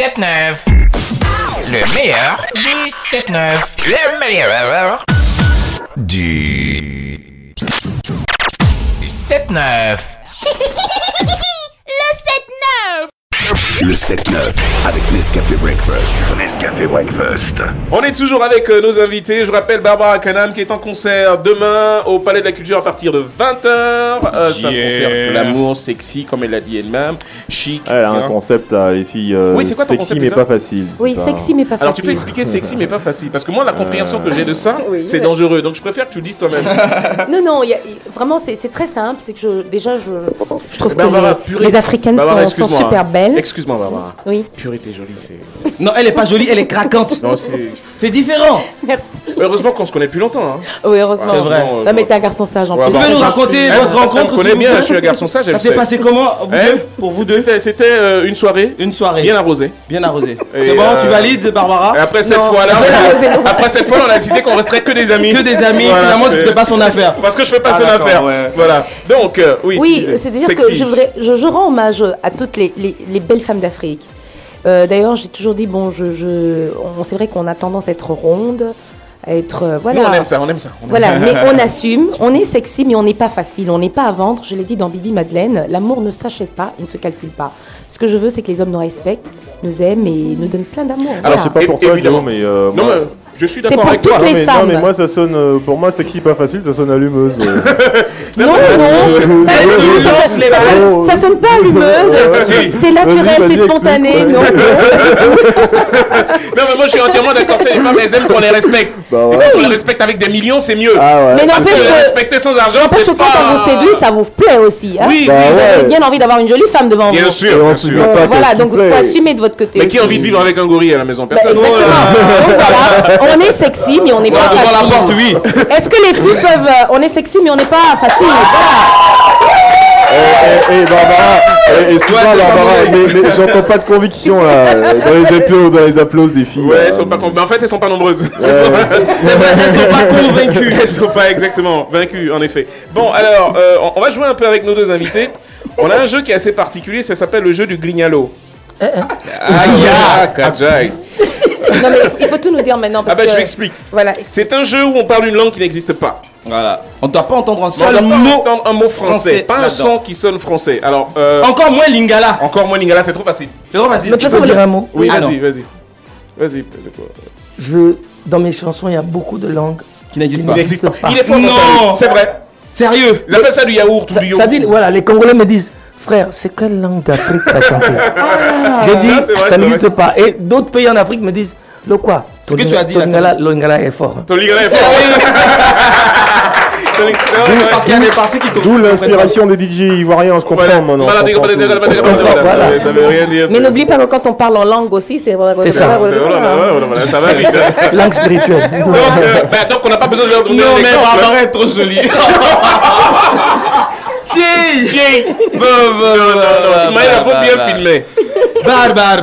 7-9. Le meilleur du 7-9. Le meilleur du 7-9. Le 7-9 avec Nescafé Breakfast. Nescafé Breakfast. On est toujours avec nos invités. Je rappelle Barbara Kanam qui est en concert demain au Palais de la Culture à partir de 20h. C'est un concert de l'amour, sexy, comme elle l'a dit elle-même. Chic. Elle a un concept, les filles. Oui, c'est quoi ton sexy concept, mais déjà pas facile. Oui, ça. sexy mais pas facile. Alors tu peux expliquer sexy mais pas facile. Parce que moi, la compréhension que j'ai de ça, Oui, c'est ouais. dangereux. Donc je préfère que tu le dises toi-même. Non, vraiment, c'est très simple. C'est que je trouve Barbara, que purée. les Africaines Barbara, sont excuse-moi, super belles. Excuse-moi, Barbara. Oui, Purée, t'es jolie, c'est. Non, elle est pas jolie, elle est craquante. Non, c'est. C'est différent. merci. Heureusement qu'on se connaît plus longtemps. Hein. Oui, heureusement. C'est vrai. Non, mais t'es un garçon sage en Ouais, plus. bah, Vous pouvez nous raconter votre Elle rencontre me connaît s'il vous bien, plaît. je suis un garçon sage. Ça elle s'est sait. passé comment vous Hein deux Pour vous deux C'était une soirée Une soirée bien arrosée. bien arrosée. Et, C'est bon, tu valides Barbara Et après cette Non. fois-là, Non. après cette fois, on a décidé qu'on resterait que des amis. Que des amis, Voilà, finalement tu c'est- fais pas son affaire. Parce que je fais pas Ah, son d'accord, affaire. ouais. Voilà. Donc, oui. tu Oui, disais, c'est-à-dire sexy. que je rends hommage à toutes les belles femmes d'Afrique. D'ailleurs, j'ai toujours dit, bon, c'est vrai qu'on a tendance à être ronde, à être... voilà. Nous, on aime ça, on aime ça. on aime Voilà, ça. mais on assume, on est sexy, mais on n'est pas facile, on n'est pas à vendre. Je l'ai dit dans Bibi Madeleine, l'amour ne s'achète pas, il ne se calcule pas. Ce que je veux, c'est que les hommes nous respectent, nous aiment et nous donnent plein d'amour. Alors, Voilà. c'est pas pour toi, Évidemment. Joe, mais. Non, moi- mais je suis C'est d'accord pour avec toi. toutes les mais, femmes. non, mais moi, ça sonne. Pour moi, sexy pas facile, ça sonne allumeuse. Non, non, ça sonne pas allumeuse, c'est naturel, Vas-y, c'est spontané, explique, non. Non, mais moi, je suis entièrement d'accord. Tu sais, les femmes, elles aiment qu'on les respecte. Bah Et ouais. quand on les respecte avec des millions, c'est mieux. Ah ouais. Mais Parce que n'empêche les que... respecter sans argent, N'empêche c'est que quand on vous pas. séduit, ça vous plaît aussi. Hein. Oui, Bah oui. Vous ouais. avez bien envie d'avoir une jolie femme devant Bien vous. sûr, Et on bien se sûr. souvient pas Voilà, qu'elle donc il plaît. faut assumer de votre côté. Mais qui a aussi. envie de vivre avec un gorille à la maison? Bah, Personne. exactement. Donc voilà, on est sexy, mais on n'est pas Devant facile. la porte, oui. Est-ce que les filles peuvent... on est sexy, mais on n'est pas facile. Voilà. Barbara, excuse-moi Ouais, c'est Barbara, ça, mais j'entends pas de conviction là, dans les applauses des filles. Ouais, là. elles sont pas. Mais en fait, elles sont pas nombreuses. C'est vrai, elles sont pas convaincues. Elles sont pas exactement vaincues, en effet. Bon, alors, on va jouer un peu avec nos deux invités. On a un jeu qui est assez particulier, ça s'appelle le jeu du grignalo. Aïe, Kajai. Non, mais il faut tout nous dire maintenant. Ah Parce bah, je que... m'explique. Voilà. C'est un jeu où on parle une langue qui n'existe pas. Voilà. On ne doit pas entendre un On seul doit pas mot. entendre un mot français, français pas un là-dedans. son qui sonne français. Alors, Encore moins Lingala. encore moins Lingala, c'est trop facile. C'est trop facile. Mais tu peux dire un mot. Oui, Ah vas-y, non. vas-y. Vas-y. Dans mes chansons, il y a beaucoup de langues. Qui n'existe Il pas. n'existe pas. pas. Il est fort dans Non. ça, lui. C'est vrai. Sérieux. Ils appellent ça du yaourt ou du Ça yogourt. dit, voilà, les Congolais me disent, frère, c'est quelle langue d'Afrique t'as chanté J'ai dit, Ah, c'est vrai, ça c'est n'existe pas. Et d'autres pays en Afrique me disent, le quoi Ce que tu as dit là, Le Lingala est fort. Ton Lingala est fort. Ton Lingala- Parce qu'il y a des parties qui D'où l'inspiration des DJ ivoiriens, on se comprend Voilà. maintenant. Voilà, on comprend tout. Voilà. ça veut rien dire. Mais n'oublie pas que quand on parle en langue aussi, c'est... C'est ça. Voilà, ça va vite. Langue spirituelle. Donc on n'a pas besoin de leur donner Non, un mais exemple. Barbara est trop jolie. Tiens. Tiens. Bon, Ismaël, il faut bien filmer. Barbar.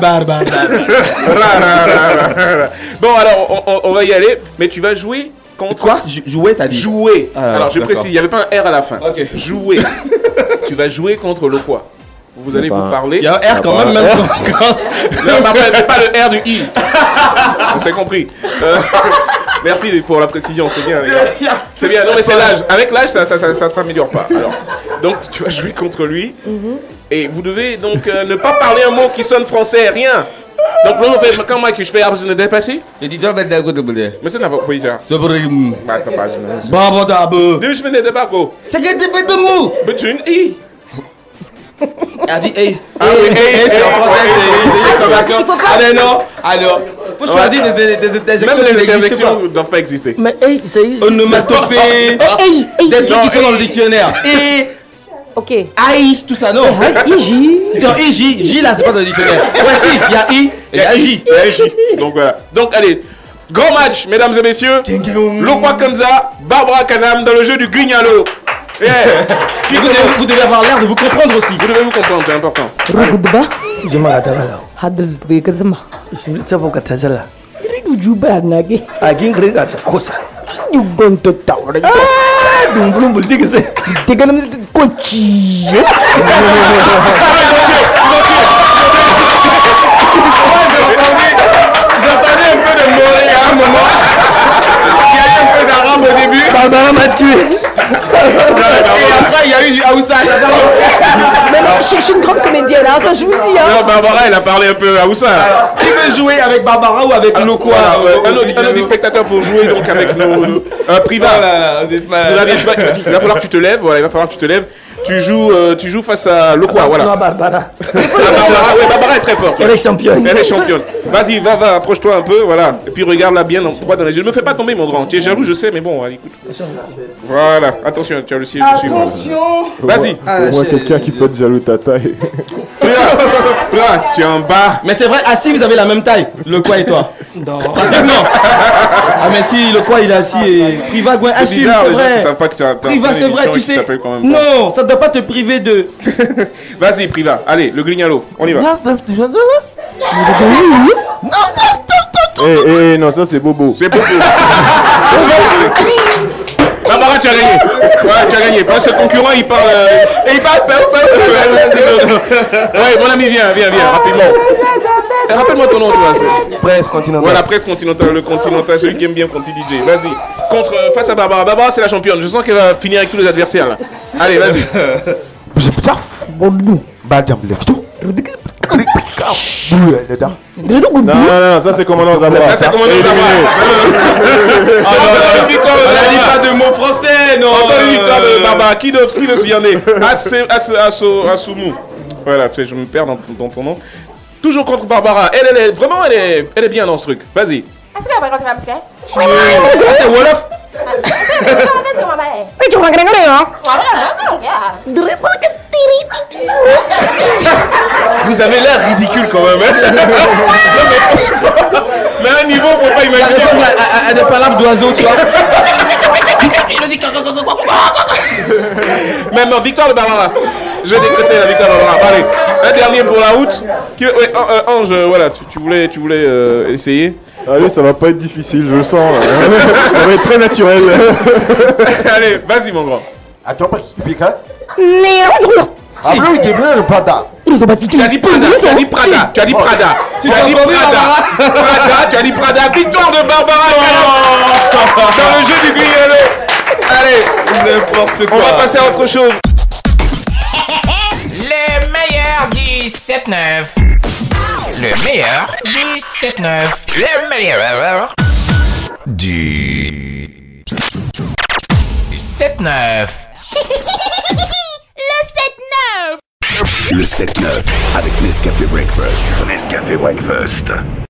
Bon, alors on va y aller, mais tu vas jouer contre. Quoi Jouer, t'as dit. Jouer. Ah, Alors je d'accord. précise, il n'y avait pas un R à la fin. Ok. Jouer. Tu vas jouer contre le quoi? Vous allez vous parler. Il y a un R quand même, même quand. Non, mais pas le R du I. On s'est compris. Merci pour la précision, c'est bien les gars. C'est bien, non mais c'est l'âge. Avec l'âge, ça s'améliore pas. Alors, donc tu vas jouer contre lui. Et vous devez donc ne pas parler un mot qui sonne français, rien. Donc là, on fait, quand moi que je fais arbre, je ne dépasse. J'ai dit, tu vas mettre d'un côté de blé. Mais ça n'a pas pris déjà. C'est pour le. Bah, t'as pas, je ne. Baba d'abo. Deux semaines de baco. C'est que t'es pas de mou. Mais tu es une I. Elle a dit, hey. Ah oui, hey, C'est en français, c'est des exclamations. Il faut pas- Ah, mais non. Alors, faut choisir des interjections Même qui les n'existent interjections pas. ne doivent pas exister. Mais hey, c'est Onomatopée. Des trucs qui sont dans le dictionnaire. Et. Ok. Aïe, tout ça, non. Iji. Non, I, J là, c'est pas dans le dictionnaire. Ouais, si, il y a I et il y a J. Il y a J. Donc voilà. Donc allez, grand match, mesdames et messieurs. Lokwa Kamza, Barbara Kanam dans le jeu du Grignalo. Yeah. Qui Vous commence? devez avoir l'air de vous comprendre aussi. Vous devez vous comprendre, c'est important. Rugudba. Je m'en là. Hadal Begazama. Je me dis, ça va que t'as là. Juba Nagi. A Gingrega, c'est quoi ça You going to tower. Ah, donc, vous dites que c'est. T'es gonna me dire Kochi. Il y a eu un peu d'arabe au début. Barbara m'a tué. Et après, il y a eu du Aoussa. Mais non, je suis une grande comédienne, hein, ça je vous le dis. Hein. Non, Barbara, elle a parlé un peu à Oussa. Qui veut jouer avec Barbara ou avec Loco? Un autre spectateur pour jouer donc avec nos Priva. Il va falloir que tu te lèves. Voilà, il va falloir que tu te lèves. Tu joues face à Loco. Voilà. Non, Barbara. Barbara est très forte. Elle est championne. Elle est championne. Vas-y, va, approche-toi un peu, voilà. Et puis regarde-la bien droit dans les yeux. Ne me fais pas tomber, mon grand. Tu es jaloux, je sais, mais bon, allez, écoute. Voilà, attention, tu as le siège dessus. Attention. Vas-y. Pour moi, quelqu'un qui peut être jaloux de ta taille. Là, tu es en bas. Mais c'est vrai, assis, vous avez la même taille. Le quoi et toi? Non. Pratiquement. Ah, mais si, le quoi il est assis et Priva, Gwen, assume, bizarre, c'est les gens qui vrai. savent pas que tu as Priva, c'est vrai, tu qui sais. s'appelle quand même pas. Non, ça doit pas te priver de. Vas-y, Priva. Allez, le grignalo. On y va. Eh, non, ça c'est Bobo. C'est Bobo. Barbara, tu as gagné. Ouais, tu as gagné. Parce que le concurrent, il parle. Et il parle. Ouais, mon ami, viens, rapidement. Rappelle-moi ton nom, tu vois. Presse continentale. Voilà, Presse Continental, le Continental, celui qui aime bien quand il DJ. Vas-y. Face à Barbara. Barbara, c'est la championne. Je sens qu'elle va finir avec tous les adversaires là. Allez, vas-y. Non, ça c'est commandant Zabra. Là, c'est commandant Zabra. On a dit pas de mots français, non. Encore une victoire de Barbara. Qui d'autre? Qui veut se viander? Assoumou. Voilà, tu sais, je me perds dans ton nom. Toujours contre Barbara. Elle est bien dans ce truc. Vas-y. Est-ce que vous avez un Ah, c'est Wolof. Vous avez l'air ridicule quand même. Hein. Mais à un niveau, faut pas Ça imaginer. ressemble à des palabres d'oiseaux, tu vois. Même victoire de Barbara. Je vais décréter la victoire de Barbara. Allez, un dernier pour la route. Ange, voilà, tu voulais essayer. Allez, ça va pas être difficile, je le sens. Ça va être très naturel. Allez, vas-y mon grand. Attends, pas qu'il pique, hein? Si. Ah, il est bleu, le panda. Ils ont battu Tu as dit Prada, tu as dit Prada, tu as dit Prada. Tu as dit Prada. Prada, tu as dit Prada. Victoire de Barbara dans le jeu du grignalo. Allez, N'importe on quoi. va passer à autre chose. Le meilleur du 7-9. Le meilleur du 7-9. Le meilleur du 7-9. Le 7-9 avec Nescafé Breakfast. Nescafé Breakfast.